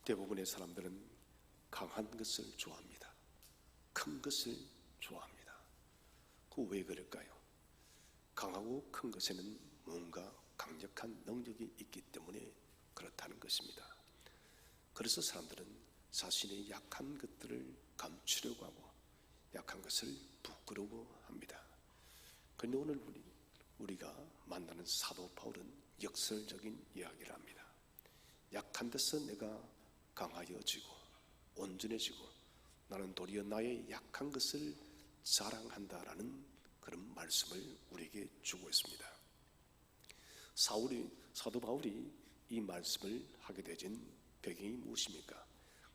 대부분의 사람들은 강한 것을 좋아합니다. 큰 것을 좋아합니다. 그 왜 그럴까요? 강하고 큰 것에는 뭔가 강력한 능력이 있기 때문에 그렇다는 것입니다. 그래서 사람들은 자신의 약한 것들을 감추려고 하고 약한 것을 부끄러워합니다. 그런데 오늘 우리가 만나는 사도 바울은 역설적인 이야기를 합니다. 약한 데서 내가 강하여지고 온전해지고 나는 도리어 나의 약한 것을 자랑한다라는 그런 말씀을 우리에게 주고 있습니다. 사도 바울이 이 말씀을 하게 되진 배경이 무엇입니까?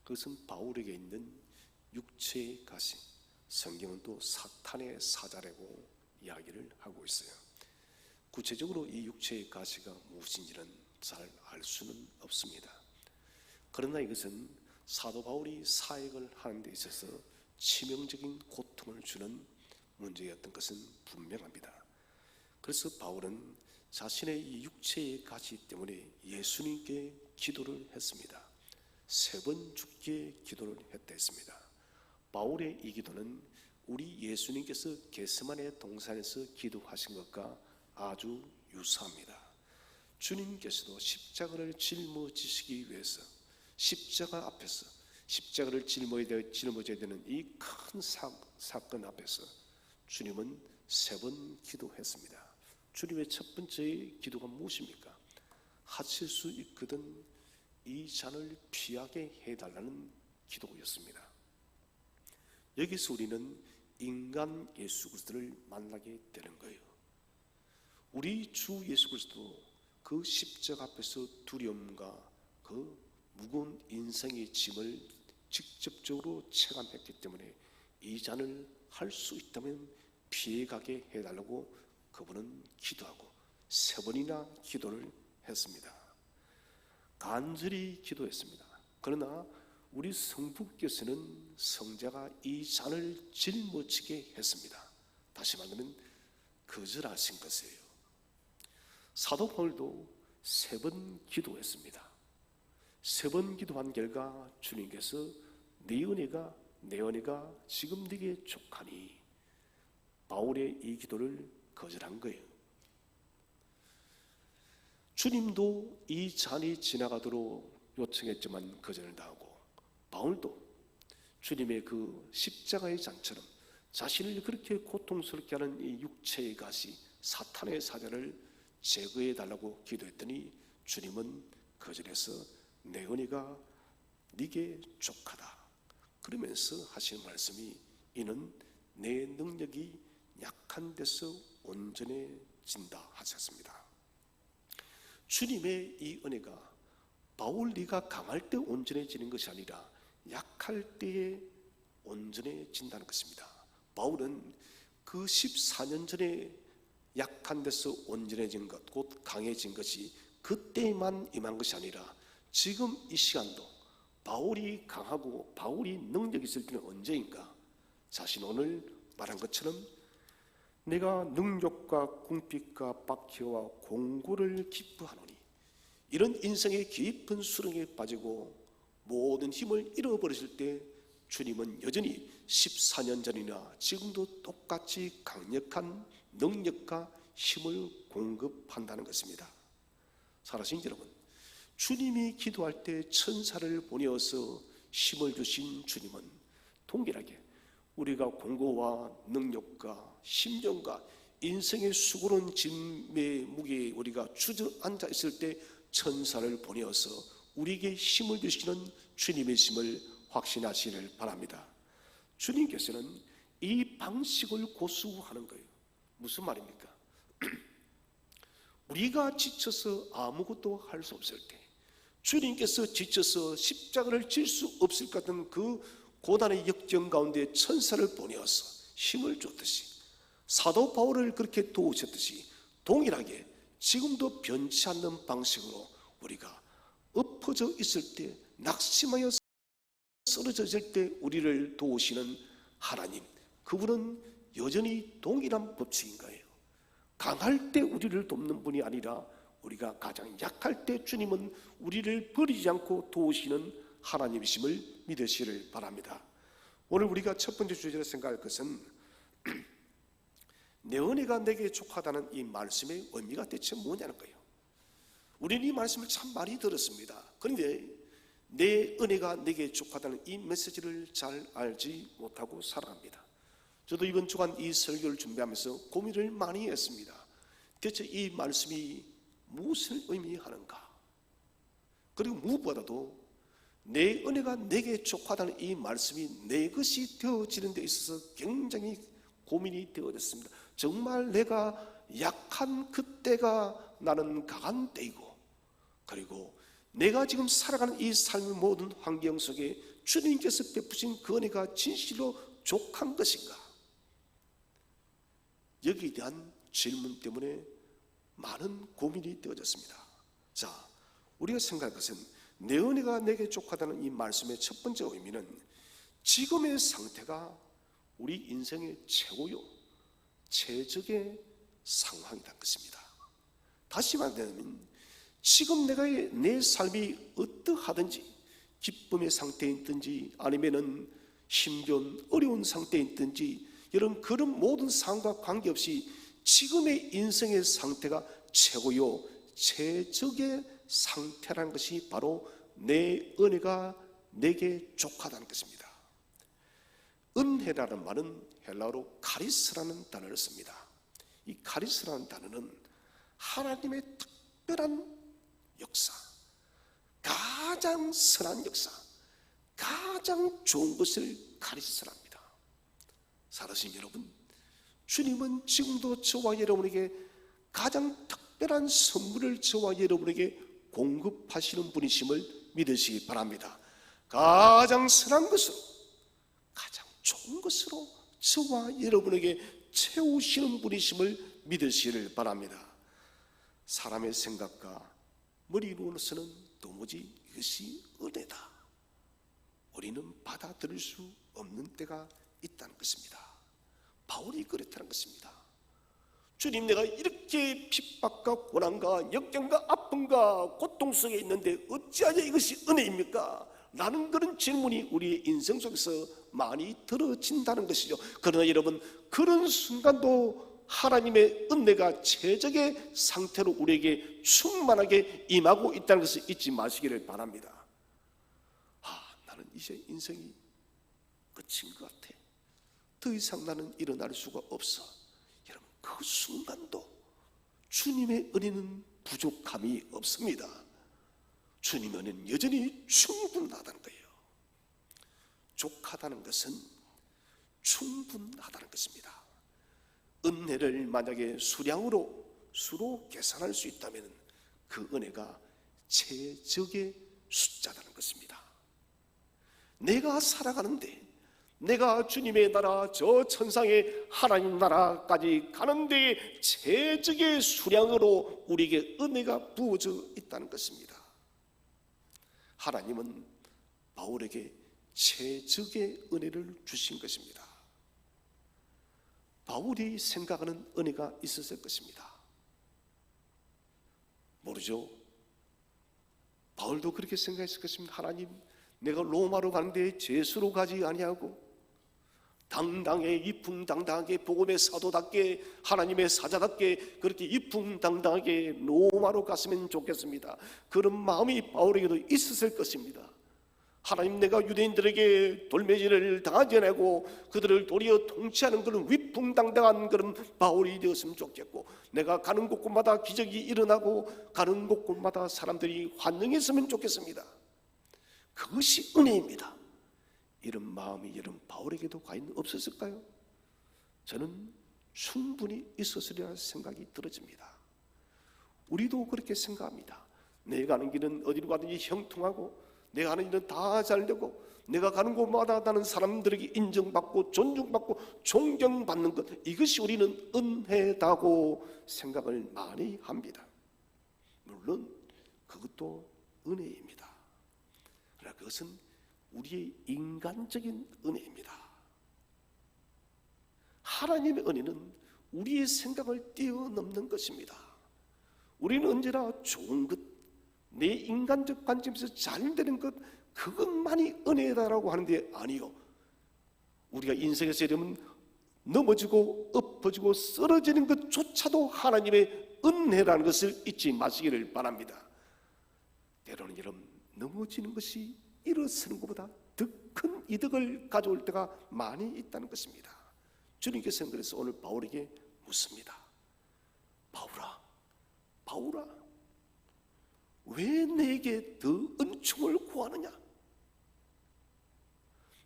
그것은 바울에게 있는 육체의 가시, 성경은 또 사탄의 사자라고 이야기를 하고 있어요. 구체적으로 이 육체의 가시가 무엇인지는 잘 알 수는 없습니다. 그러나 이것은 사도 바울이 사역을 하는 데 있어서 치명적인 고통을 주는 문제였던 것은 분명합니다. 그래서 바울은 자신의 이 육체의 가시 때문에 예수님께 기도를 했습니다. 3번 죽게 기도를 했다 했습니다. 바울의 이 기도는 우리 예수님께서 겟세마네 동산에서 기도하신 것과 아주 유사합니다. 주님께서도 십자가를 짊어지시기 위해서 십자가 앞에서 십자가를 짊어져야 되는 이 큰 사건 앞에서 주님은 3번 기도했습니다. 주님의 첫 번째 기도가 무엇입니까? 하실 수 있거든 이 잔을 피하게 해달라는 기도였습니다. 여기서 우리는 인간 예수 그리스도를 만나게 되는 거예요. 우리 주 예수 그리스도 그 십자가 앞에서 두려움과 그 무거운 인생의 짐을 직접적으로 체감했기 때문에 이 잔을 할 수 있다면 피해가게 해달라고 그분은 기도하고 3번이나 기도를 했습니다. 간절히 기도했습니다. 그러나 우리 성부께서는 성자가 이 잔을 짊어지게 했습니다. 다시 말하면 거절하신 것이에요. 사도 바울도 3번 기도했습니다. 3번 기도한 결과 주님께서 내 은혜가 지금 네게 족하니 바울의 이 기도를 거절한 거예요. 주님도 이 잔이 지나가도록 요청했지만 거절을 당하고 바울도 주님의 그 십자가의 잔처럼 자신을 그렇게 고통스럽게 하는 이 육체의 가시 사탄의 사자를 제거해 달라고 기도했더니 주님은 거절해서 내 은혜가 네게 족하다 그러면서 하시는 말씀이 이는 내 능력이 약한 데서 온전해진다 하셨습니다. 주님의 이 은혜가 바울 네가 강할 때 온전해지는 것이 아니라 약할 때에 온전해진다는 것입니다. 바울은 그 14년 전에 약한 데서 온전해진 것, 곧 강해진 것이 그때만 임한 것이 아니라 지금 이 시간도 바울이 강하고 바울이 능력이 있을 때는 언제인가? 자신 오늘 말한 것처럼 내가 능력과 궁핍과 박해와 공고를 기뻐하노니 이런 인생의 깊은 수렁에 빠지고 모든 힘을 잃어버리실 때 주님은 여전히 14년 전이나 지금도 똑같이 강력한 능력과 힘을 공급한다는 것입니다. 사랑하는 여러분, 주님이 기도할 때 천사를 보내어서 힘을 주신 주님은 동일하게 우리가 공고와 능력과 심령과 인생의 수고로운 짐의 무게에 우리가 주저앉아 있을 때 천사를 보내어서 우리에게 힘을 주시는 주님의 힘을 확신하시기를 바랍니다. 주님께서는 이 방식을 고수하는 거예요. 무슨 말입니까? 우리가 지쳐서 아무것도 할 수 없을 때 주님께서 지쳐서 십자가를 질 수 없을 것 같은 그 고난의 역경 가운데 천사를 보내어서 힘을 줬듯이 사도 바울을 그렇게 도우셨듯이 동일하게 지금도 변치 않는 방식으로 우리가 엎어져 있을 때 낙심하여 쓰러져 있을 때 우리를 도우시는 하나님, 그분은 여전히 동일한 법칙인 거예요. 강할 때 우리를 돕는 분이 아니라 우리가 가장 약할 때 주님은 우리를 버리지 않고 도우시는 하나님이심을 믿으시기를 바랍니다. 오늘 우리가 첫 번째 주제로 생각할 것은 내 은혜가 내게 족하다는 이 말씀의 의미가 대체 뭐냐는 거예요. 우리는 이 말씀을 참 많이 들었습니다. 그런데 내 은혜가 내게 족하다는 이 메시지를 잘 알지 못하고 살아갑니다. 저도 이번 주간 이 설교를 준비하면서 고민을 많이 했습니다. 대체 이 말씀이 무엇을 의미하는가? 그리고 무엇보다도 내 은혜가 내게 족하다는 이 말씀이 내 것이 되어지는 데 있어서 굉장히 고민이 되어졌습니다. 정말 내가 약한 그때가 나는 강한 때이고, 그리고 내가 지금 살아가는 이 삶의 모든 환경 속에 주님께서 베푸신 그 은혜가 진실로 족한 것인가? 여기에 대한 질문 때문에 많은 고민이 되어졌습니다. 자, 우리가 생각할 것은 내 은혜가 내게 족하다는 이 말씀의 첫 번째 의미는 지금의 상태가 우리 인생의 최고요, 최적의 상황이라는 것입니다. 다시 말하면 지금 내가 내 삶이 어떠하든지 기쁨의 상태에 있든지 아니면은 힘겨운 어려운 상태에 있든지 여러분 그런 모든 상황과 관계없이 지금의 인생의 상태가 최고요, 최적의 상태라는 것이 바로 내 은혜가 내게 족하다는 것입니다. 은혜라는 말은 헬라어로 카리스라는 단어를 씁니다. 이 카리스라는 단어는 하나님의 특별한 역사, 가장 선한 역사, 가장 좋은 것을 카리스랍니다. 사랑하신 여러분, 주님은 지금도 저와 여러분에게 가장 특별한 선물을 저와 여러분에게 공급하시는 분이심을 믿으시기 바랍니다. 가장 선한 것으로, 가장 좋은 것으로 저와 여러분에게 채우시는 분이심을 믿으시기를 바랍니다. 사람의 생각과 머리로서는 도무지 이것이 은혜다, 우리는 받아들일 수 없는 때가 있다는 것입니다. 바울이 그랬다는 것입니다. 주님, 내가 이렇게 핍박과 고난과 역경과 아픔과 고통 속에 있는데 어찌하여 이것이 은혜입니까? 라는 그런 질문이 우리의 인생 속에서 많이 들어진다는 것이죠. 그러나 여러분, 그런 순간도 하나님의 은혜가 최적의 상태로 우리에게 충만하게 임하고 있다는 것을 잊지 마시기를 바랍니다. 나는 이제 인생이 끝인 것 같아, 더 이상 나는 일어날 수가 없어. 여러분, 그 순간도 주님의 은혜는 부족함이 없습니다. 주님의 은혜는 여전히 충분하다는 거예요. 족하다는 것은 충분하다는 것입니다. 은혜를 만약에 수로 계산할 수 있다면 그 은혜가 최적의 숫자라는 것입니다. 내가 살아가는데, 내가 주님의 나라, 저 천상의 하나님 나라까지 가는데 최적의 수량으로 우리에게 은혜가 부어져 있다는 것입니다. 하나님은 바울에게 최적의 은혜를 주신 것입니다. 바울이 생각하는 은혜가 있었을 것입니다. 모르죠. 바울도 그렇게 생각했을 것입니다. 하나님, 내가 로마로 가는데 죄수로 가지 아니하고 당당하게 이풍당당하게 복음의 사도답게 하나님의 사자답게 그렇게 이풍당당하게 로마로 갔으면 좋겠습니다. 그런 마음이 바울에게도 있었을 것입니다. 하나님, 내가 유대인들에게 돌매질을 당하지 않고 그들을 도리어 통치하는 그런 위풍당당한 그런 바울이 되었으면 좋겠고, 내가 가는 곳곳마다 기적이 일어나고 가는 곳곳마다 사람들이 환영했으면 좋겠습니다. 그것이 은혜입니다. 이런 마음이 여러분 바울에게도 과연 없었을까요? 저는 충분히 있었으리라 생각이 들어집니다. 우리도 그렇게 생각합니다. 내가 가는 길은 어디로 가든지 형통하고 내가 하는 일은 다 잘되고 내가 가는 곳마다 나는 사람들에게 인정받고 존중받고 존경받는 것, 이것이 우리는 은혜다고 생각을 많이 합니다. 물론 그것도 은혜입니다. 그러나 그것은 우리의 인간적인 은혜입니다. 하나님의 은혜는 우리의 생각을 뛰어넘는 것입니다. 우리는 언제나 좋은 것, 내 인간적 관점에서 잘 되는 것, 그것만이 은혜다라고 하는데 아니요. 우리가 인생에서 이러면 넘어지고 엎어지고 쓰러지는 것조차도 하나님의 은혜라는 것을 잊지 마시기를 바랍니다. 때로는 여러분, 넘어지는 것이 일어서는 것보다 더 큰 이득을 가져올 때가 많이 있다는 것입니다. 주님께서는 그래서 오늘 바울에게 묻습니다. 바울아, 왜 내게 더 은총을 구하느냐?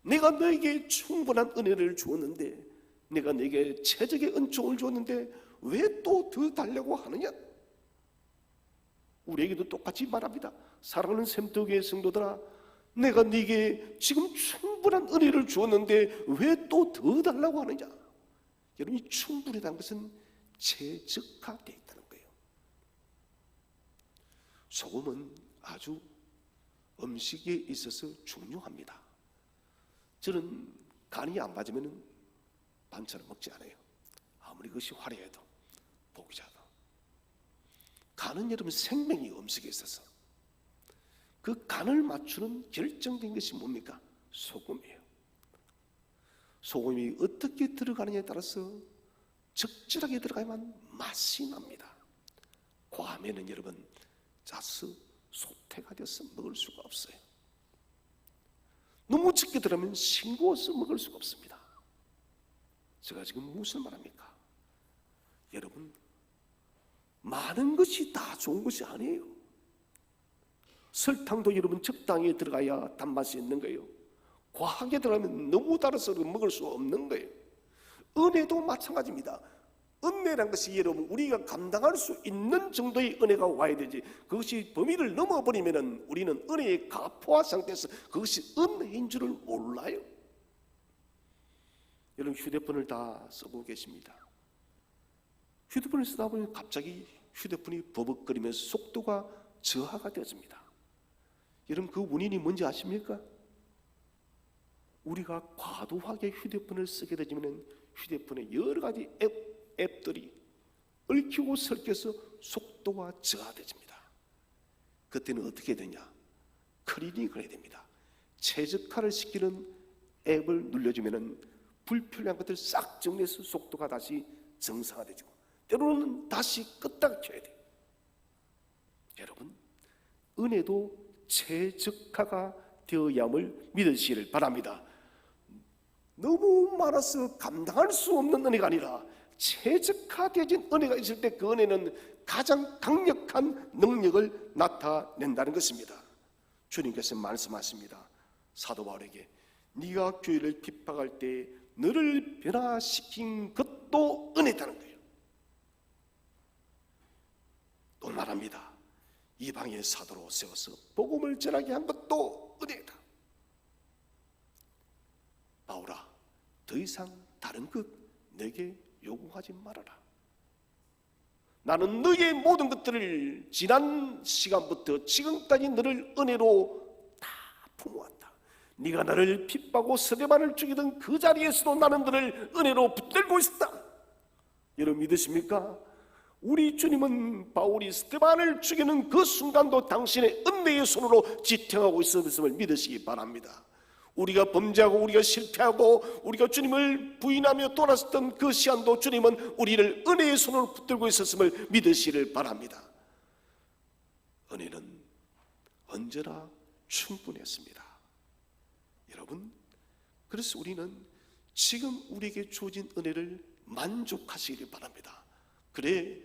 내가 너에게 충분한 은혜를 주었는데, 내가 내게 최적의 은총을 주었는데 왜 또 더 달라고 하느냐? 우리에게도 똑같이 말합니다. 사랑하는 샘터교회 성도들아, 내가 네게 지금 충분한 은혜를 주었는데 왜 또 더 달라고 하느냐? 여러분, 이 충분이라는 것은 최적화되어 있다는 거예요. 소금은 아주 음식에 있어서 중요합니다. 저는 간이 안 맞으면 반찬을 먹지 않아요. 아무리 그것이 화려해도 보기자도. 간은 여러분 생명이 음식에 있어서 그 간을 맞추는 결정된 것이 뭡니까? 소금이에요. 소금이 어떻게 들어가느냐에 따라서 적절하게 들어가야만 맛이 납니다. 과하면은 여러분 짜서 소태가 돼서 먹을 수가 없어요. 너무 적게 들어가면 싱거워서 먹을 수가 없습니다. 제가 지금 무슨 말합니까? 여러분, 많은 것이 다 좋은 것이 아니에요. 설탕도 여러분 적당히 들어가야 단맛이 있는 거예요. 과하게 들어가면 너무 달아서 먹을 수 없는 거예요. 은혜도 마찬가지입니다. 은혜란 것이 여러분 우리가 감당할 수 있는 정도의 은혜가 와야 되지, 그것이 범위를 넘어버리면 우리는 은혜의 가포화 상태에서 그것이 은혜인 줄을 몰라요. 여러분, 휴대폰을 다 쓰고 계십니다. 휴대폰을 쓰다 보면 갑자기 휴대폰이 버벅거리면서 속도가 저하가 되어집니다. 여러분, 그 원인이 뭔지 아십니까? 우리가 과도하게 휴대폰을 쓰게 되면 휴대폰에 여러 가지 앱들이 얽히고 설켜서 속도가 저하되집니다. 그때는 어떻게 되냐? 클리닉을 해야 됩니다. 최적화를 시키는 앱을 눌러주면 불필요한 것들 싹 정리해서 속도가 다시 정상화되죠. 때로는 다시 껐다가 켜야 돼요. 여러분, 은혜도 최적화가 되어야 함을 믿으시기를 바랍니다. 너무 많아서 감당할 수 없는 은혜가 아니라 최적화되어진 은혜가 있을 때 그 은혜는 가장 강력한 능력을 나타낸다는 것입니다. 주님께서 말씀하십니다. 사도 바울에게 네가 교회를 핍박할 때 너를 변화시킨 것도 은혜다는 거예요. 또 말합니다. 이방의 사도로 세워서 복음을 전하게 한 것도 은혜다. 바울아, 더 이상 다른 것 내게 요구하지 말아라. 나는 너의 모든 것들을 지난 시간부터 지금까지 너를 은혜로 다 품어왔다. 네가 나를 핍박하고 스데반을 죽이던 그 자리에서도 나는 너를 은혜로 붙들고 있었다. 여러분 믿으십니까? 우리 주님은 바울이 스데반을 죽이는 그 순간도 당신의 은혜의 손으로 지탱하고 있었음을 믿으시기 바랍니다. 우리가 범죄하고 우리가 실패하고 우리가 주님을 부인하며 돌아섰던 그 시간도 주님은 우리를 은혜의 손으로 붙들고 있었음을 믿으시기를 바랍니다. 은혜는 언제나 충분했습니다. 여러분, 그래서 우리는 지금 우리에게 주어진 은혜를 만족하시기를 바랍니다. 그래,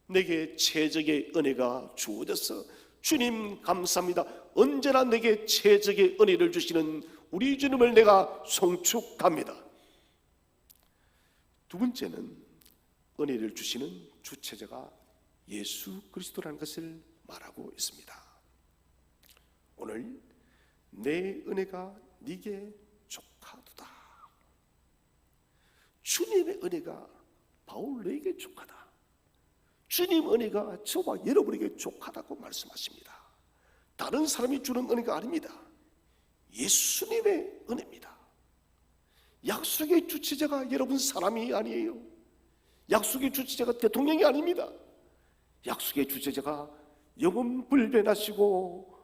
내게 최적의 은혜가 주어졌어. 주님 감사합니다. 언제나 내게 최적의 은혜를 주시는 우리 주님을 내가 송축합니다. 두 번째는 은혜를 주시는 주체자가 예수 그리스도라는 것을 말하고 있습니다. 오늘 내 은혜가 네게 족하도다. 주님의 은혜가 바울에게 족하다. 주님 은혜가 저와 여러분에게 족하다고 말씀하십니다. 다른 사람이 주는 은혜가 아닙니다. 예수님의 은혜입니다. 약속의 주체자가 여러분 사람이 아니에요. 약속의 주체자가 대통령이 아닙니다. 약속의 주체자가 영원 불변하시고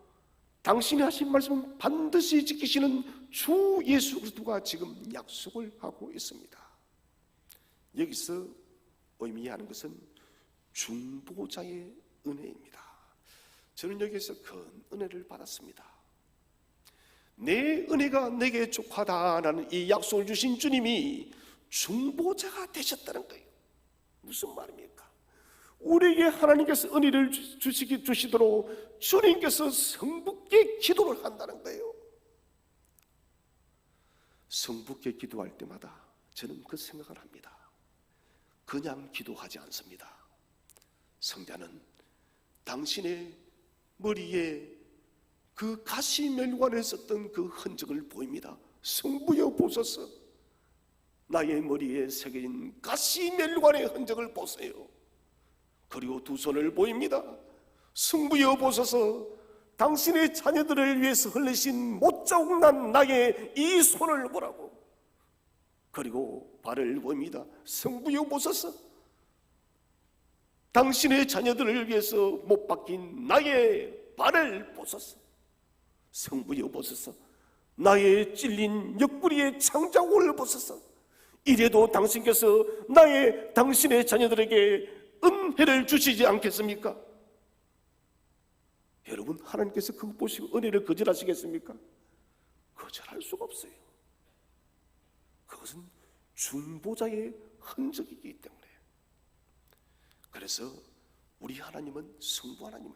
당신이 하신 말씀은 반드시 지키시는 주 예수 그리스도가 지금 약속을 하고 있습니다. 여기서 의미하는 것은 중보자의 은혜입니다. 저는 여기서 큰 은혜를 받았습니다. 내 은혜가 내게 족하다라는 이 약속을 주신 주님이 중보자가 되셨다는 거예요. 무슨 말입니까? 우리에게 하나님께서 은혜를 주시도록 주님께서 성부께 기도를 한다는 거예요. 성부께 기도할 때마다 저는 그 생각을 합니다. 그냥 기도하지 않습니다. 성자는 당신의 머리에 그 가시면관에 썼던 그 흔적을 보입니다. 성부여 보소서, 나의 머리에 새겨진 가시면관의 흔적을 보세요. 그리고 두 손을 보입니다. 성부여 보소서, 당신의 자녀들을 위해서 흘리신 못자국난 나의 이 손을 보라고. 그리고 발을 보입니다. 성부여 보소서, 당신의 자녀들을 위해서 못 박힌 나의 발을 보소서. 성부여 보소서, 나의 찔린 옆구리의 창자국을 보소서. 이래도 당신께서 당신의 자녀들에게 은혜를 주시지 않겠습니까? 여러분, 하나님께서 그거 보시고 은혜를 거절하시겠습니까? 거절할 수가 없어요. 그것은 중보자의 흔적이기 때문에. 그래서 우리 하나님은, 성부 하나님은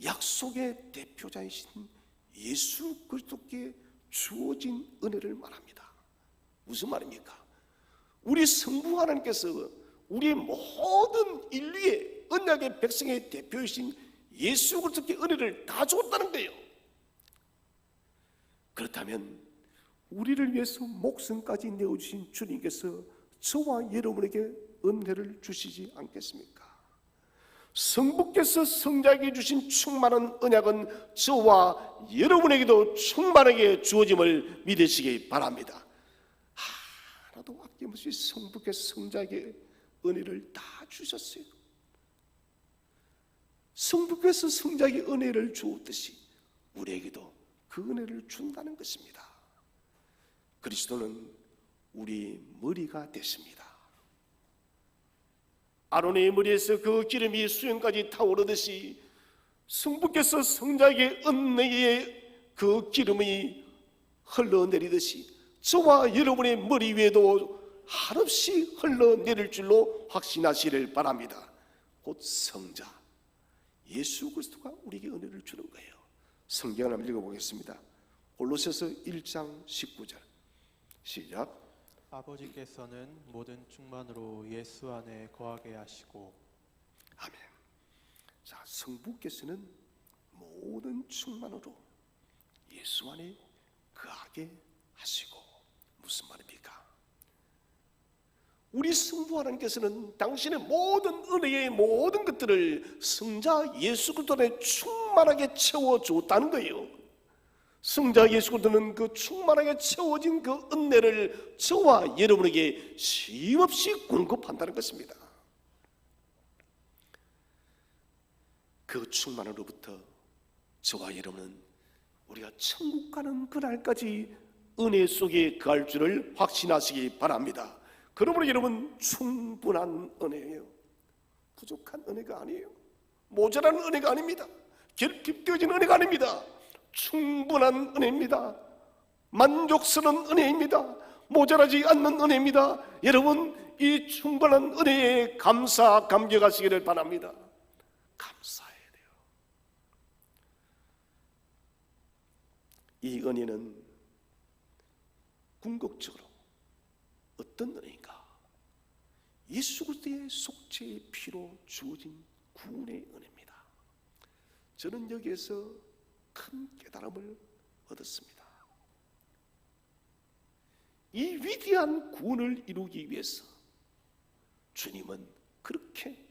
약속의 대표자이신 예수 그리스도께 주어진 은혜를 말합니다. 무슨 말입니까? 우리 성부 하나님께서 우리의 모든 인류의 언약의 백성의 대표이신 예수 그리스도께 은혜를 다 주었다는 거예요. 그렇다면 우리를 위해서 목숨까지 내어주신 주님께서 저와 여러분에게 은혜를 주시지 않겠습니까? 성부께서 성자에게 주신 충만한 언약은 저와 여러분에게도 충만하게 주어짐을 믿으시기 바랍니다. 하나도 아낌없이 성부께서 성자에게 은혜를 다 주셨어요. 성부께서 성자에게 은혜를 주었듯이 우리에게도 그 은혜를 준다는 것입니다. 그리스도는 우리 머리가 됐습니다. 아론의 머리에서 그 기름이 수영까지 타오르듯이 성부께서 성자에게 은혜의 그 기름이 흘러내리듯이 저와 여러분의 머리 위에도 한없이 흘러내릴 줄로 확신하시기를 바랍니다. 곧 성자 예수 그리스도가 우리에게 은혜를 주는 거예요. 성경을 한번 읽어보겠습니다. 골로새서 1장 19절 시작. 아버지께서는 모든 충만으로 예수 안에 거하게 하시고. 아멘. 자, 성부께서는 모든 충만으로 예수 안에 거하게 하시고. 무슨 말입니까? 우리 성부 하나님께서는 당신의 모든 은혜의 모든 것들을 성자 예수 그리스도 안에 충만하게 채워주었다는 거예요. 성자 예수 그리스도는 그 충만하게 채워진 그 은혜를 저와 여러분에게 쉼없이 공급한다는 것입니다. 그 충만으로부터 저와 여러분은 우리가 천국 가는 그날까지 은혜 속에 거할 줄을 확신하시기 바랍니다. 그러므로 여러분, 충분한 은혜예요. 부족한 은혜가 아니에요. 모자란 은혜가 아닙니다. 결핍되어진 은혜가 아닙니다. 충분한 은혜입니다. 만족스러운 은혜입니다. 모자라지 않는 은혜입니다. 여러분, 이 충분한 은혜에 감격하시기를 바랍니다. 감사해야 돼요. 이 은혜는 궁극적으로 어떤 은혜인가? 예수 그리스도의 속죄의 피로 주어진 구원의 은혜입니다. 저는 여기에서 큰 깨달음을 얻었습니다. 이 위대한 구원을 이루기 위해서 주님은 그렇게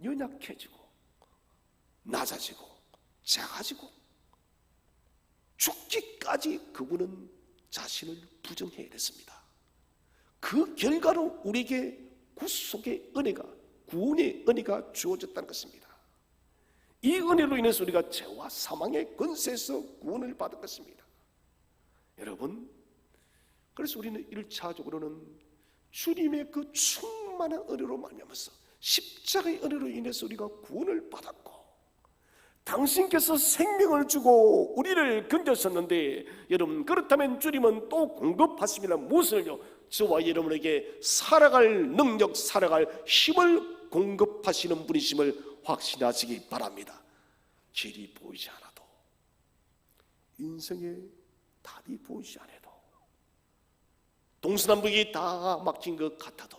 연약해지고 낮아지고 작아지고 죽기까지 그분은 자신을 부정해야 됐습니다. 그 결과로 우리에게 구속의 은혜가, 구원의 은혜가 주어졌다는 것입니다. 이 은혜로 인해서 우리가 죄와 사망의 권세에서 구원을 받은 것입니다. 여러분, 그래서 우리는 1차적으로는 주님의 그 충만한 은혜로 말미암아서 십자가의 은혜로 인해서 우리가 구원을 받았고, 당신께서 생명을 주고 우리를 건졌었는데, 여러분 그렇다면 주님은 또 공급하십니다. 무엇을요? 저와 여러분에게 살아갈 능력, 살아갈 힘을 공급하시는 분이심을 확신하시기 바랍니다. 길이 보이지 않아도, 인생의 답이 보이지 않아도, 동서남북이 다 막힌 것 같아도,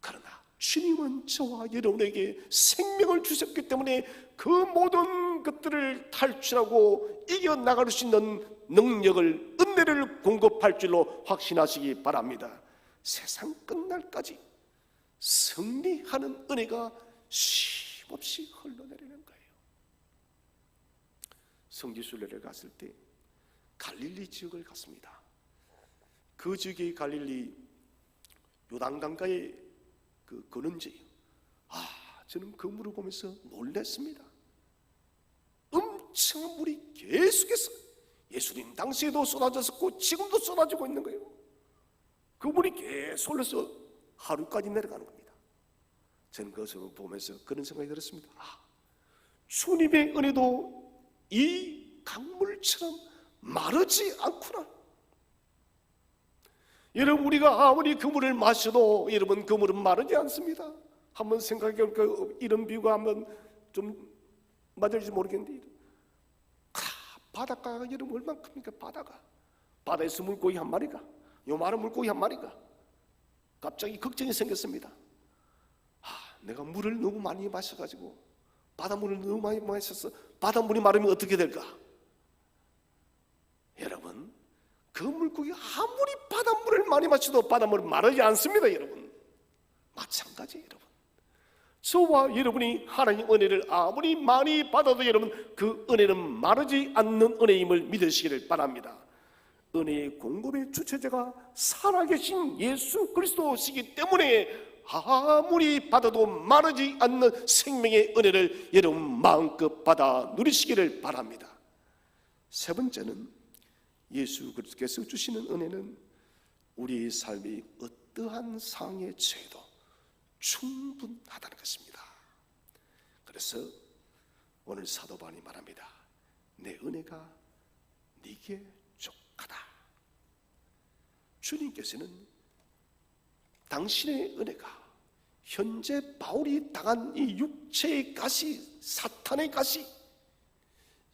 그러나 주님은 저와 여러분에게 생명을 주셨기 때문에 그 모든 것들을 탈출하고 이겨나갈 수 있는 능력을, 은혜를 공급할 줄로 확신하시기 바랍니다. 세상 끝날까지 승리하는 은혜가 쉼없이 흘러내리는 거예요. 성지순례를 갔을 때 갈릴리 지역을 갔습니다. 그 지역의 갈릴리 요단강가의 그 근원지예요. 저는 그 물을 보면서 놀랐습니다. 엄청난 물이 계속해서 예수님 당시에도 쏟아졌었고 지금도 쏟아지고 있는 거예요. 그 물이 계속 흘러서 하루까지 내려가는 겁니다. 저는 그것을 보면서 그런 생각이 들었습니다. 주님의 은혜도 이 강물처럼 마르지 않구나. 여러분, 우리가 아무리 그 물을 마셔도 여러분 그 물은 마르지 않습니다. 한번 생각해 볼까요? 이런 비유가 한번 좀 맞을지 모르겠는데, 바닷가가 여러분 얼마나 큽니까? 바다에서 물고기 한 마리가, 요만한 물고기 한 마리가 갑자기 걱정이 생겼습니다. 내가 물을 너무 많이 마셔가지고, 바닷물을 너무 많이 마셔서 바닷물이 마르면 어떻게 될까? 여러분, 그 물고기 아무리 바닷물을 많이 마셔도 바닷물은 마르지 않습니다. 여러분, 마찬가지예요. 여러분, 저와 여러분이 하나님 은혜를 아무리 많이 받아도 여러분 그 은혜는 마르지 않는 은혜임을 믿으시기를 바랍니다. 은혜의 공급의 주체자가 살아계신 예수 그리스도시기 때문에 아무리 받아도 마르지 않는 생명의 은혜를 여러분 마음껏 받아 누리시기를 바랍니다. 세 번째는, 예수 그리스도께서 주시는 은혜는 우리의 삶이 어떠한 상황에 처해도 충분하다는 것입니다. 그래서 오늘 사도 바울이 말합니다. 내 은혜가 네게 족하다. 주님께서는 당신의 은혜가 현재 바울이 당한 이 육체의 가시, 사탄의 가시,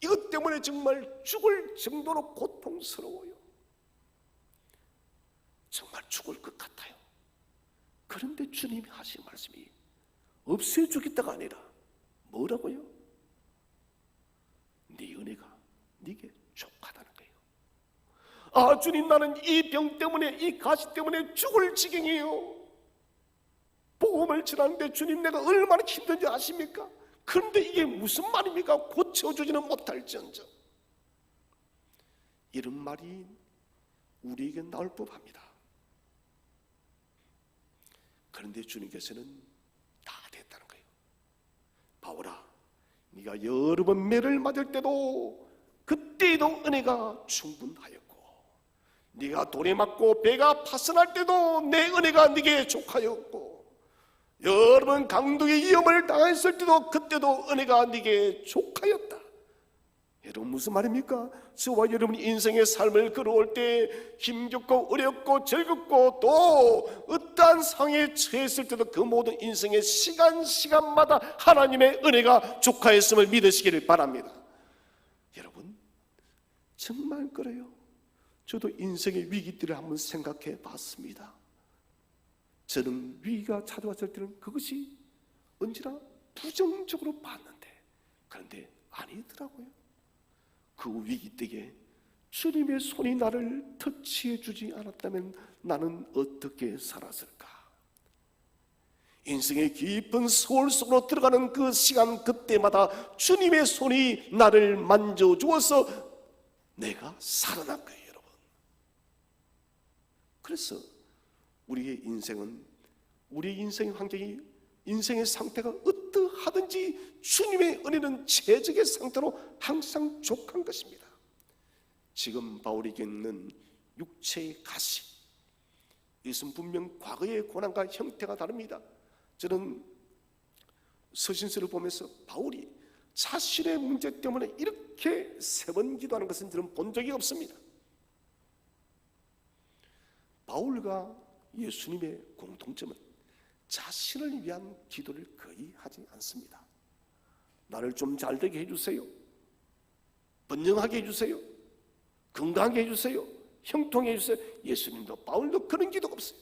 이것 때문에 정말 죽을 정도로 고통스러워요. 정말 죽을 것 같아요. 그런데 주님이 하신 말씀이 없애주겠다가 아니라 뭐라고요? 네 은혜가 네게 족하다는 거예요. 주님, 나는 이 병 때문에, 이 가시 때문에 죽을 지경이에요. 보험을 치렀는데 주님, 내가 얼마나 힘든지 아십니까? 그런데 이게 무슨 말입니까? 고쳐주지는 못할지언정. 이런 말이 우리에게 나올 법합니다. 그런데 주님께서는 다 됐다는 거예요. 바울아, 네가 여러 번 매를 맞을 때도 그때에도 은혜가 충분하였고, 네가 돌에 맞고 배가 파선할 때도 내 은혜가 네게 족하였고, 여러 번 강도의 위험을 당했을 때도 그때도 은혜가 네게 족하였다. 여러분, 무슨 말입니까? 저와 여러분이 인생의 삶을 걸어올 때 힘겹고 어렵고 즐겁고 또 어떠한 상황에 처했을 때도 그 모든 인생의 시간마다 하나님의 은혜가 족하였음을 믿으시기를 바랍니다. 여러분, 정말 그래요. 저도 인생의 위기 때를 한번 생각해 봤습니다. 저는 위기가 찾아왔을 때는 그것이 언제나 부정적으로 봤는데, 그런데 아니더라고요. 그 위기 때에 주님의 손이 나를 터치해 주지 않았다면 나는 어떻게 살았을까? 인생의 깊은 세월 속으로 들어가는 그 시간, 그때마다 주님의 손이 나를 만져주어서 내가 살아난 거예요, 여러분. 그래서 우리의 인생의 환경이 인생의 상태가 어떠하든지 주님의 은혜는 최적의 상태로 항상 족한 것입니다. 지금 바울에게 있는 육체의 가시, 이것은 분명 과거의 고난과 형태가 다릅니다. 저는 서신서를 보면서 바울이 자신의 문제 때문에 이렇게 3번 기도하는 것은 저는 본 적이 없습니다. 바울과 예수님의 공통점은 자신을 위한 기도를 거의 하지 않습니다. 나를 좀 잘되게 해주세요, 번영하게 해주세요, 건강하게 해주세요, 형통해 해주세요. 예수님도 바울도 그런 기도가 없어요.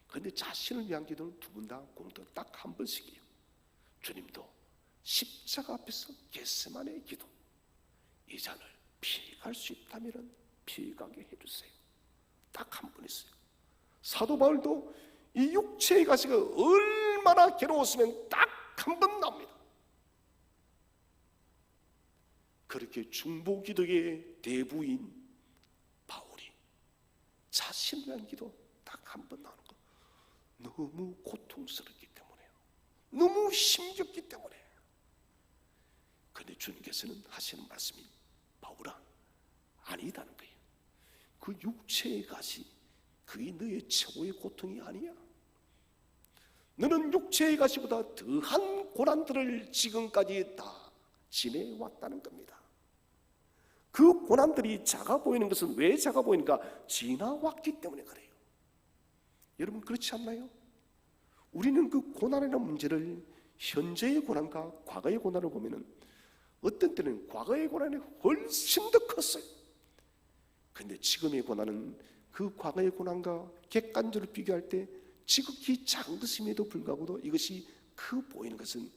그런데 자신을 위한 기도는 두 분 다 공통 딱 한 번씩이에요. 주님도 십자가 앞에서 겟세마네의 기도, 이 잔을 피할 수 있다면 피가게 해주세요. 딱 한 번 있어요. 사도 바울도 이 육체의 가시가 얼마나 괴로웠으면 딱 한 번 나옵니다. 그렇게 중보기도의 대부인 바울이 자신을 위한 기도 딱 한 번 나오는 거 너무 고통스럽기 때문에요. 너무 힘겹기 때문에. 그런데 주님께서는 하시는 말씀이 바울아, 아니다는 거예요. 그 육체의 가시, 그게 너의 최고의 고통이 아니야. 너는 육체의 가시보다 더한 고난들을 지금까지 다 지내왔다는 겁니다. 그 고난들이 작아 보이는 것은 왜 작아 보이는가? 지나왔기 때문에 그래요. 여러분 그렇지 않나요? 우리는 그 고난이라는 문제를 현재의 고난과 과거의 고난을 보면은 어떤 때는 과거의 고난이 훨씬 더 컸어요. 그런데 지금의 고난은 그 과거의 고난과 객관적으로 비교할 때 지극히 작은 것임에도 불구하고도 이것이 커 보이는 것은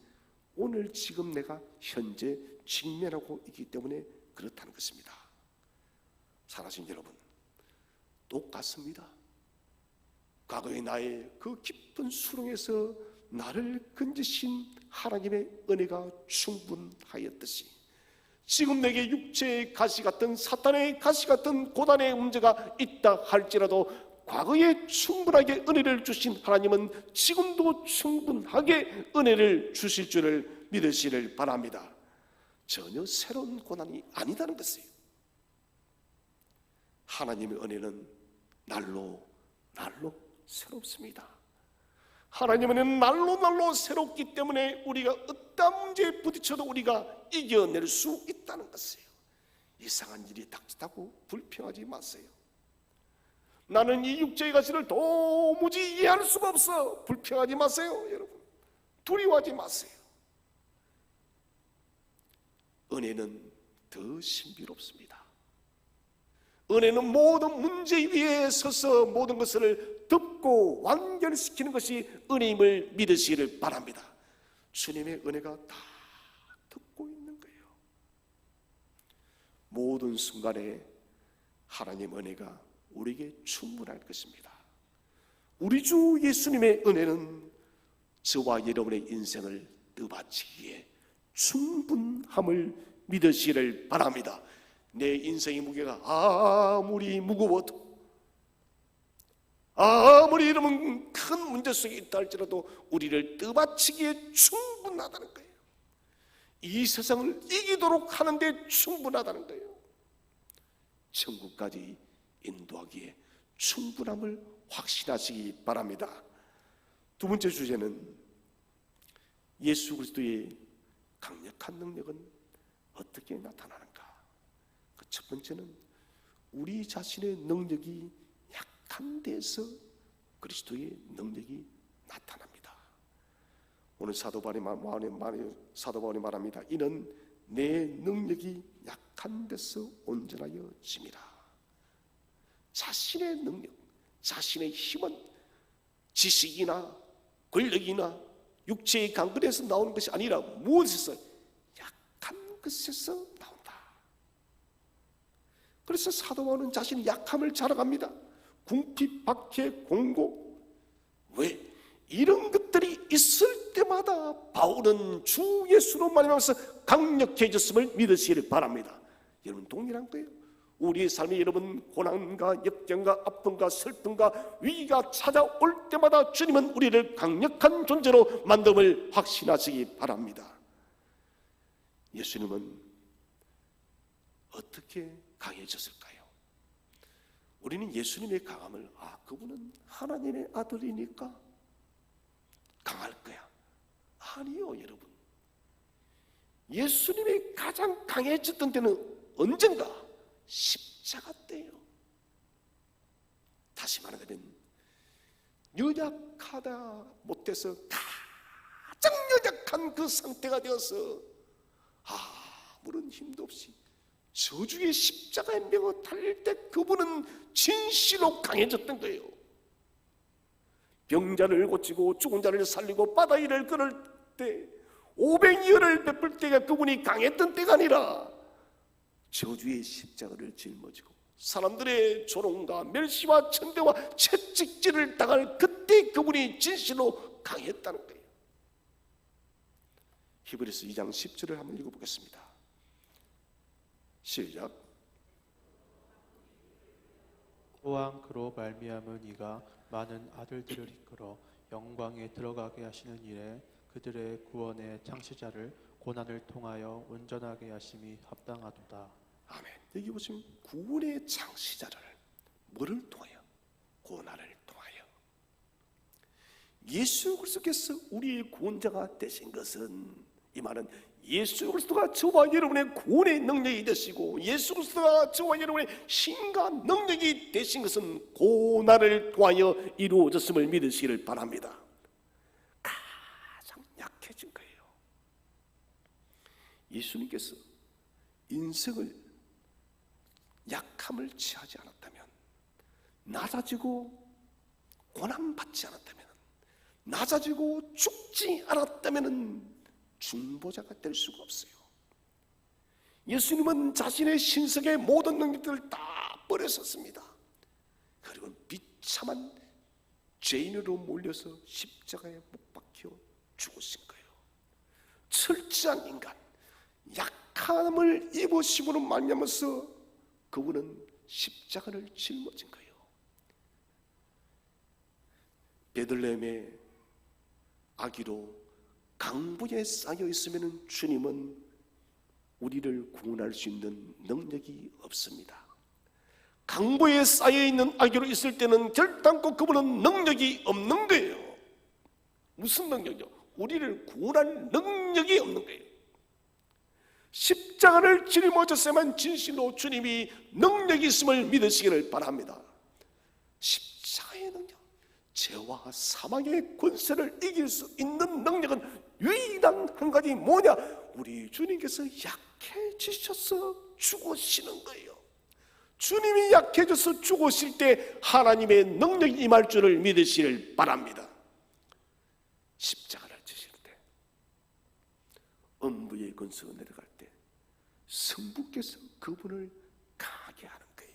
오늘 지금 내가 현재 직면하고 있기 때문에 그렇다는 것입니다. 사랑하신 여러분, 똑같습니다. 과거의 나의 그 깊은 수렁에서 나를 건지신 하나님의 은혜가 충분하였듯이 지금 내게 육체의 가시 같은 사탄의 가시 같은 고난의 문제가 있다 할지라도 과거에 충분하게 은혜를 주신 하나님은 지금도 충분하게 은혜를 주실 줄을 믿으시길 바랍니다. 전혀 새로운 고난이 아니다는 것이에요. 하나님의 은혜는 날로 새롭습니다. 하나님의 은혜는 날로 새롭기 때문에 우리가 어떤 문제에 부딪혀도 우리가 이겨낼 수 있다는 것이에요. 이상한 일이 닥쳤다고 불평하지 마세요. 나는 이 육체의 가시를 도무지 이해할 수가 없어. 불평하지 마세요. 여러분 두려워하지 마세요. 은혜는 더 신비롭습니다. 은혜는 모든 문제 위에 서서 모든 것을 덮고 완결시키는 것이 은혜임을 믿으시기를 바랍니다. 주님의 은혜가 다 덮고 있는 거예요. 모든 순간에 하나님의 은혜가 우리에게 충분할 것입니다. 우리 주 예수님의 은혜는 저와 여러분의 인생을 떠받치기에 충분함을 믿으시기를 바랍니다. 내 인생의 무게가 아무리 무거워도 아무리 이러면 큰 문제 속에 있다 할지라도 우리를 떠받치기에 충분하다는 거예요. 이 세상을 이기도록 하는데 충분하다는 거예요. 천국까지 인도하기에 충분함을 확신하시기 바랍니다. 두 번째 주제는 예수 그리스도의 강력한 능력은 어떻게 나타나는가? 그 첫 번째는 우리 자신의 능력이 약한 데서 그리스도의 능력이 나타납니다. 오늘 사도 바울이 말합니다. 이는 내 능력이 약한 데서 온전하여 짐이라. 자신의 능력, 자신의 힘은 지식이나 권력이나 육체의 강건에서 나오는 것이 아니라 무엇에서? 약한 것에서 나온다. 그래서 사도 바울은 자신의 약함을 자랑합니다. 궁핍, 박해, 공고. 왜? 이런 것들이 있을 때마다 바울은 주 예수로 말미암아서 강력해졌음을 믿으시기를 바랍니다. 여러분 동일한 거예요. 우리의 삶에 여러분 고난과 역경과 아픔과 슬픔과 위기가 찾아올 때마다 주님은 우리를 강력한 존재로 만듦을 확신하시기 바랍니다. 예수님은 어떻게 강해졌을까요? 우리는 예수님의 강함을 그분은 하나님의 아들이니까 강할 거야. 아니요, 여러분. 예수님이 가장 강해졌던 때는 언젠가 십자가 때요. 다시 말하자면 연약하다 못해서 가장 연약한 그 상태가 되어서 아무런 힘도 없이 저주의 십자가에 매어 달릴 때 그분은 진실로 강해졌던 거예요. 병자를 고치고 죽은 자를 살리고 바다 일을 끊을 때 500여를 베풀 때가 그분이 강했던 때가 아니라 저주의 십자가를 짊어지고 사람들의 조롱과 멸시와 천대와 채찍질을 당할 그때 그분이 진실로 강했다는 거예요. 히브리서 2장 10절을 한번 읽어보겠습니다. 시작. 또한 그로 말미암은 이가 많은 아들들을 이끌어 영광에 들어가게 하시는 일에 그들의 구원의 창시자를 고난을 통하여 온전하게 하심이 합당하도다. 아멘. 여기 보시면 구원의 창시자를 뭐를 통하여? 고난을 통하여. 예수 그리스도께서 우리의 구원자가 되신 것은, 이 말은 예수 그리스도가 저와 여러분의 구원의 능력이 되시고 예수 그리스도가 저와 여러분의 힘과 능력이 되신 것은 고난을 통하여 이루어졌음을 믿으시기를 바랍니다. 가장 약해진 거예요. 예수님께서 인생을 약함을 취하지 않았다면, 낮아지고 고난받지 않았다면, 낮아지고 죽지 않았다면 중보자가 될 수가 없어요. 예수님은 자신의 신성의 모든 능력들을 다 버렸었습니다. 그리고 비참한 죄인으로 몰려서 십자가에 못 박혀 죽으신 거예요. 철저한 인간, 약함을 입으심으로 말미암아서 그분은 십자가를 짊어진 거예요. 베들레헴의 아기로 강보에 쌓여 있으면 주님은 우리를 구원할 수 있는 능력이 없습니다. 강보에 쌓여 있는 아기로 있을 때는 결단코 그분은 능력이 없는 거예요. 무슨 능력이요? 우리를 구원할 능력이 없는 거예요. 십자가를 짊어졌어야만 진실로 주님이 능력이 있음을 믿으시기를 바랍니다. 십자가의 능력, 죄와 사망의 권세를 이길 수 있는 능력은 유일한 한 가지 뭐냐? 우리 주님께서 약해지셔서 죽으시는 거예요. 주님이 약해져서 죽으실 때 하나님의 능력이 임할 줄을 믿으시기를 바랍니다. 십자가를 지실 때, 음부의 권세가 내려갈 때 성부께서 그분을 강하게 하는 거예요.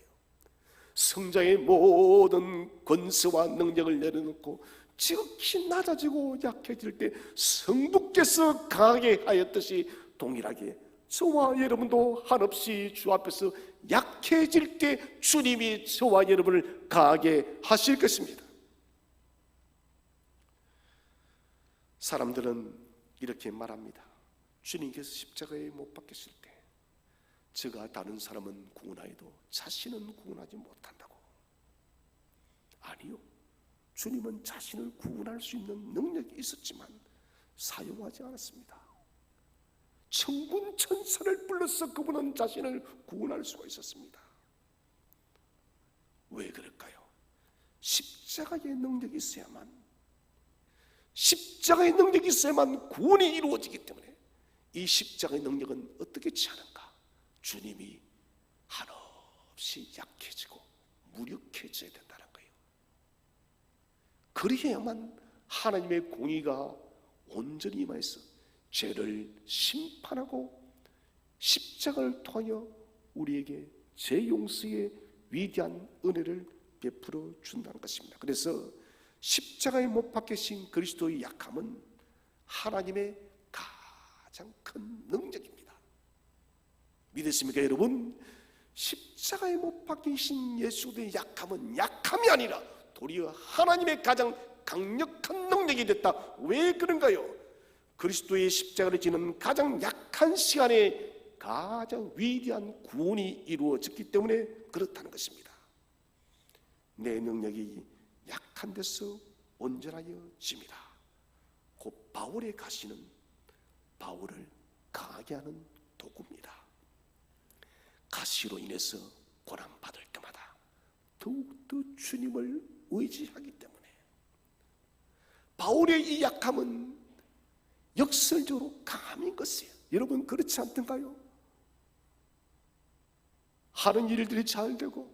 성자의 모든 권세와 능력을 내려놓고 지극히 낮아지고 약해질 때 성부께서 강하게 하였듯이 동일하게 저와 여러분도 한없이 주 앞에서 약해질 때 주님이 저와 여러분을 강하게 하실 것입니다. 사람들은 이렇게 말합니다. 주님께서 십자가에 못 박히실 때 저가 다른 사람은 구원하여도 자신은 구원하지 못한다고. 아니요, 주님은 자신을 구원할 수 있는 능력이 있었지만 사용하지 않았습니다. 천군 천사를 불러서 그분은 자신을 구원할 수가 있었습니다. 왜 그럴까요? 십자가의 능력이 있어야만 구원이 이루어지기 때문에 이 십자가의 능력은 어떻게 취하는가? 주님이 한없이 약해지고 무력해져야 된다는 거예요. 그리해야만 하나님의 공의가 온전히 임해서 죄를 심판하고 십자가를 통하여 우리에게 죄 용서의 위대한 은혜를 베풀어 준다는 것입니다. 그래서 십자가에 못 박히신 그리스도의 약함은 하나님의 가장 큰 능력입니다. 믿으십니까 여러분? 십자가에 못 박히신 예수의 약함은 약함이 아니라 도리어 하나님의 가장 강력한 능력이 됐다. 왜 그런가요? 그리스도의 십자가를 지는 가장 약한 시간에 가장 위대한 구원이 이루어졌기 때문에 그렇다는 것입니다. 내 능력이 약한 데서 온전하여집니다. 곧 바울의 가시는 바울을 강하게 하는 도구입니다. 가시로 인해서 고난받을 때마다 더욱더 주님을 의지하기 때문에 바울의 이 약함은 역설적으로 강함인 것이에요. 여러분 그렇지 않던가요? 하는 일들이 잘 되고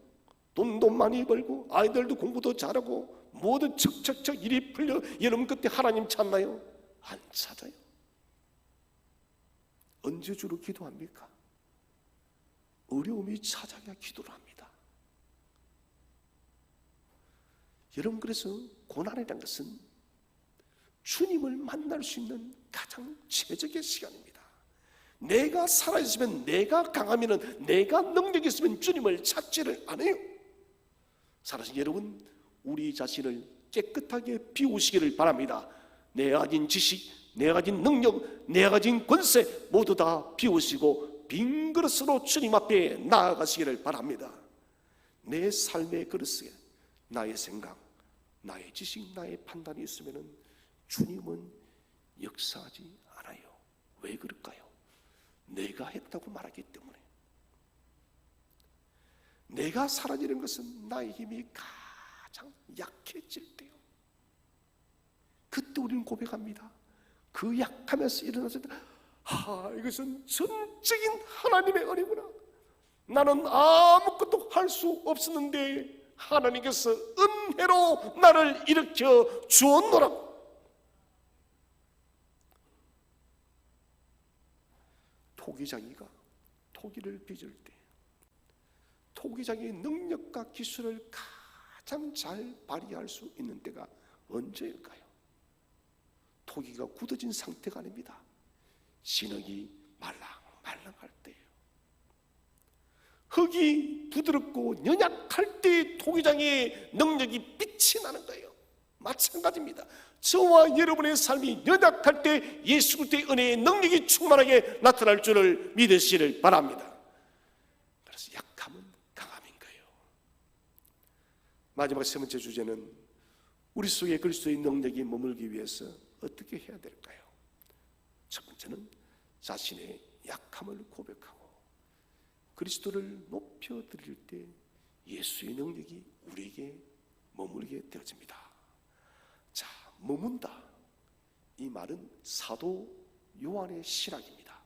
돈도 많이 벌고 아이들도 공부도 잘하고 모든 척척척 일이 풀려 여러분 그때 하나님 찾나요? 안 찾아요. 언제 주로 기도합니까? 어려움이 찾아야 기도를 합니다. 여러분 그래서 고난이라는 것은 주님을 만날 수 있는 가장 최적의 시간입니다. 내가 살아있으면, 내가 강하면, 내가 능력이 있으면 주님을 찾지를 않아요. 살아서 여러분 우리 자신을 깨끗하게 비우시기를 바랍니다. 내가 가진 지식, 내가 가진 능력, 내가 가진 권세 모두 다 비우시고 빈 그릇으로 주님 앞에 나아가시기를 바랍니다. 내 삶의 그릇에 나의 생각, 나의 지식, 나의 판단이 있으면 주님은 역사하지 않아요. 왜 그럴까요? 내가 했다고 말하기 때문에. 내가 사라지는 것은 나의 힘이 가장 약해질 때요. 그때 우리는 고백합니다. 그 약하면서 일어났을 때 이것은 전적인 하나님의 은혜구나. 나는 아무것도 할 수 없었는데 하나님께서 은혜로 나를 일으켜 주었노라. 토기장이가 토기를 빚을 때 토기장의 능력과 기술을 가장 잘 발휘할 수 있는 때가 언제일까요? 토기가 굳어진 상태가 아닙니다. 진흙이 말랑말랑할 때예요. 흙이 부드럽고 연약할 때 토기장의 능력이 빛이 나는 거예요. 마찬가지입니다. 저와 여러분의 삶이 연약할 때 예수 그리스도의 은혜의 능력이 충만하게 나타날 줄을 믿으시기를 바랍니다. 그래서 약함은 강함인 거예요. 마지막 세 번째 주제는 우리 속에 그리스도의 능력이 머물기 위해서 어떻게 해야 될까요? 첫 번째는 자신의 약함을 고백하고 그리스도를 높여드릴 때 예수의 능력이 우리에게 머물게 되어집니다. 자, 머문다. 이 말은 사도 요한의 신학입니다.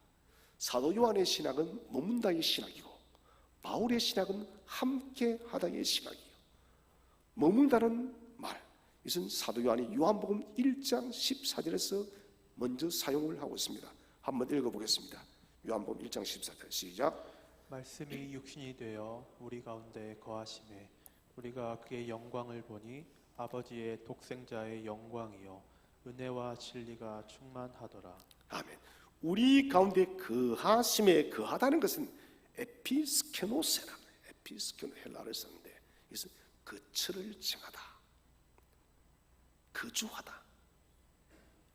사도 요한의 신학은 머문다의 신학이고 바울의 신학은 함께하다의 신학이에요. 머문다는 말, 이것은 사도 요한이 요한복음 1장 14절에서 먼저 사용을 하고 있습니다. 한번 읽어보겠습니다. 요한복음 1장 14절 시작. 말씀이 육신이 되어 우리 가운데 거하심에 우리가 그의 영광을 보니 아버지의 독생자의 영광이요 은혜와 진리가 충만하더라. 아멘. 우리 가운데 거하심에, 거하다는 것은 에피스케노세라는, 에피스케노 헬라를 썼는데 이것은 거처를 정하다, 거주하다.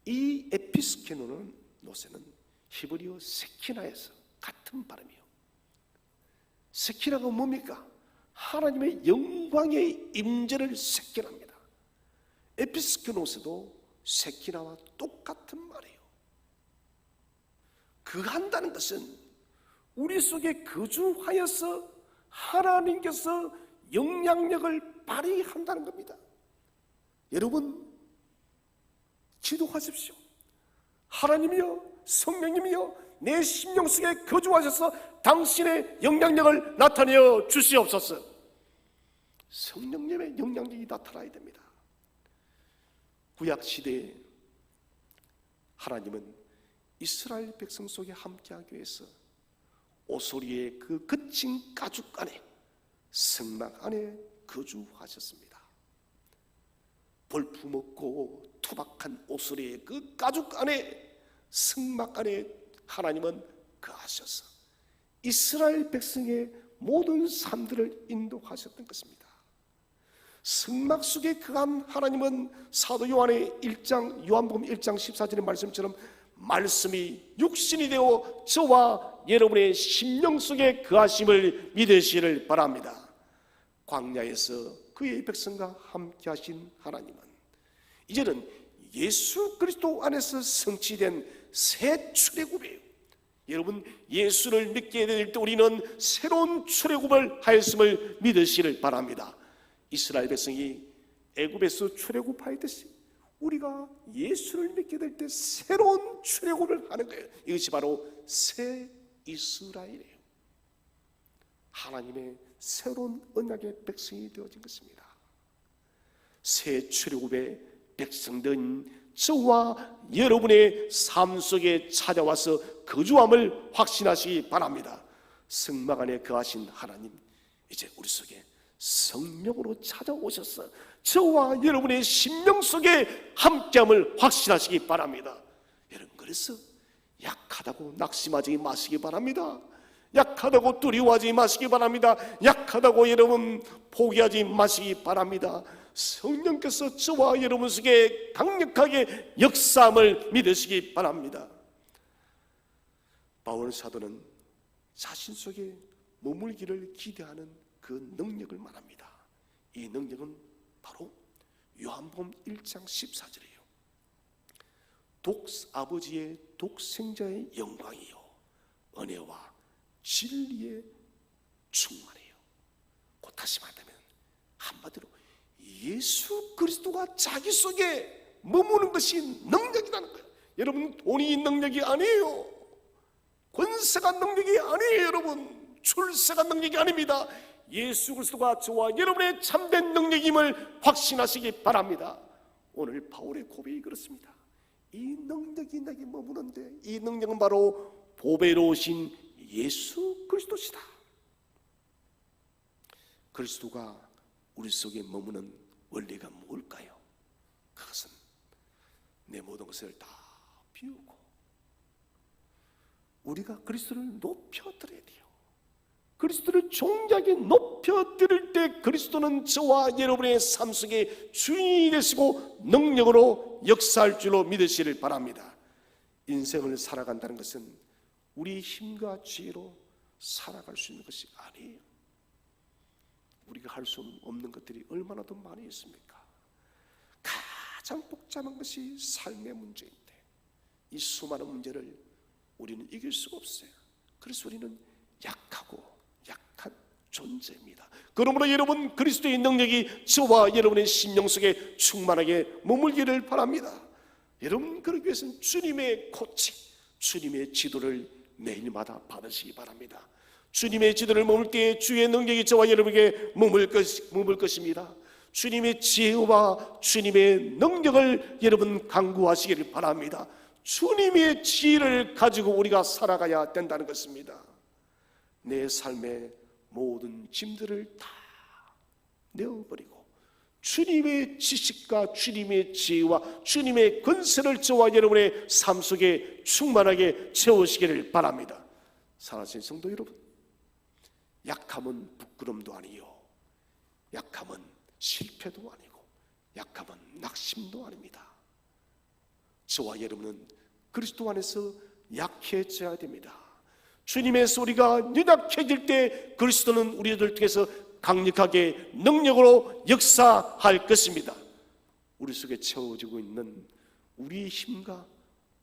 이 에피스케노는 노세는 히브리어 세키나에서 같은 발음이요. 세키나가 뭡니까? 하나님의 영광의 임재를 세키나입니다. 에피스케노스도 세키나와 똑같은 말이에요. 거한다는 것은 우리 속에 거주하여서 하나님께서 영향력을 발휘한다는 겁니다. 여러분 기도하십시오. 하나님이여, 성령님이여, 내 심령 속에 거주하셔서 당신의 영향력을 나타내어 주시옵소서. 성령님의 영향력이 나타나야 됩니다. 구약시대에 하나님은 이스라엘 백성 속에 함께하기 위해서 오소리의 그 거친 가죽 안에, 성막 안에 거주하셨습니다. 볼품없고 투박한 오소리의 그 가죽 안에, 성막 안에 하나님은 거하셔서 이스라엘 백성의 모든 사람들을 인도하셨던 것입니다. 성막 속에 거한 하나님은 사도 요한의 요한복음 1장 14절의 말씀처럼 말씀이 육신이 되어 저와 여러분의 심령 속에 거하심을 믿으시기를 바랍니다. 광야에서 그의 백성과 함께 하신 하나님은 이제는 예수 그리스도 안에서 성취된 새 출애굽이에요. 여러분, 예수를 믿게 될 때 우리는 새로운 출애굽을 하였음을 믿으시기를 바랍니다. 이스라엘 백성이 애굽에서 출애굽하였듯이 우리가 예수를 믿게 될 때 새로운 출애굽을 하는 거예요. 이것이 바로 새 이스라엘이에요. 하나님의 새로운 언약의 백성이 되어진 것입니다. 새 출애굽의 백성된 저와 여러분의 삶 속에 찾아와서 거주함을 확신하시기 바랍니다. 성막 안에 거하신 하나님, 이제 우리 속에 성령으로 찾아오셔서 저와 여러분의 심령 속에 함께함을 확신하시기 바랍니다. 여러분, 그래서 약하다고 낙심하지 마시기 바랍니다. 약하다고 두려워하지 마시기 바랍니다. 약하다고 여러분 포기하지 마시기 바랍니다. 성령께서 저와 여러분 속에 강력하게 역사함을 믿으시기 바랍니다. 바울 사도는 자신 속에 머물기를 기대하는 그 능력을 말합니다. 이 능력은 바로 요한복음 1장 14절이에요. 아버지의 독생자의 영광이요 은혜와 진리의 충만해요. 곧 다시 말하면 한마디로 예수 그리스도가 자기 속에 머무는 것이 능력이라는 거예요. 여러분, 돈이 능력이 아니에요. 권세가 능력이 아니에요. 여러분, 출세가 능력이 아닙니다. 예수 그리스도가 저와 여러분의 참된 능력임을 확신하시기 바랍니다. 오늘 바울의 고백이 그렇습니다. 이 능력이 내게 머무는데 이 능력은 바로 보배로우신 예수 그리스도시다. 그리스도가 우리 속에 머무는 원리가 뭘까요? 그것은 내 모든 것을 다 비우고 우리가 그리스도를 높여드려야 돼요. 그리스도를 존귀하게 높여드릴 때 그리스도는 저와 여러분의 삶 속에 주인이 되시고 능력으로 역사할 줄로 믿으시기를 바랍니다. 인생을 살아간다는 것은 우리 힘과 지혜로 살아갈 수 있는 것이 아니에요. 우리가 할 수 없는 것들이 얼마나 더 많이 있습니까? 가장 복잡한 것이 삶의 문제인데 이 수많은 문제를 우리는 이길 수가 없어요. 그래서 우리는 약하고 약한 존재입니다. 그러므로 여러분, 그리스도의 능력이 저와 여러분의 심령 속에 충만하게 머물기를 바랍니다. 여러분, 그러기 위해서는 주님의 코칭, 주님의 지도를 매일마다 받으시기 바랍니다. 주님의 지도를 머물 때 주의 능력이 저와 여러분에게 머물 것입니다. 주님의 지혜와 주님의 능력을 여러분 강구하시기를 바랍니다. 주님의 지혜를 가지고 우리가 살아가야 된다는 것입니다. 내 삶의 모든 짐들을 다 내어버리고 주님의 지식과 주님의 지혜와 주님의 권세를 저와 여러분의 삶 속에 충만하게 채우시기를 바랍니다. 사랑하는 성도 여러분, 약함은 부끄럼도 아니요, 약함은 실패도 아니고, 약함은 낙심도 아닙니다. 저와 여러분은 그리스도 안에서 약해져야 됩니다. 주님의 소리가 연약해질 때 그리스도는 우리들 통해서 강력하게 능력으로 역사할 것입니다. 우리 속에 채워지고 있는 우리의 힘과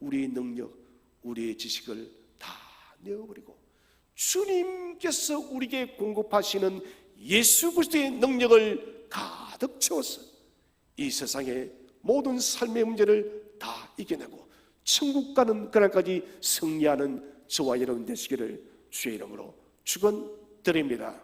우리의 능력, 우리의 지식을 다 내어버리고 주님께서 우리에게 공급하시는 예수 그리스도의 능력을 가득 채워서 이 세상의 모든 삶의 문제를 다 이겨내고 천국 가는 그날까지 승리하는 저와 여러분 되시기를 주의 이름으로 축원드립니다.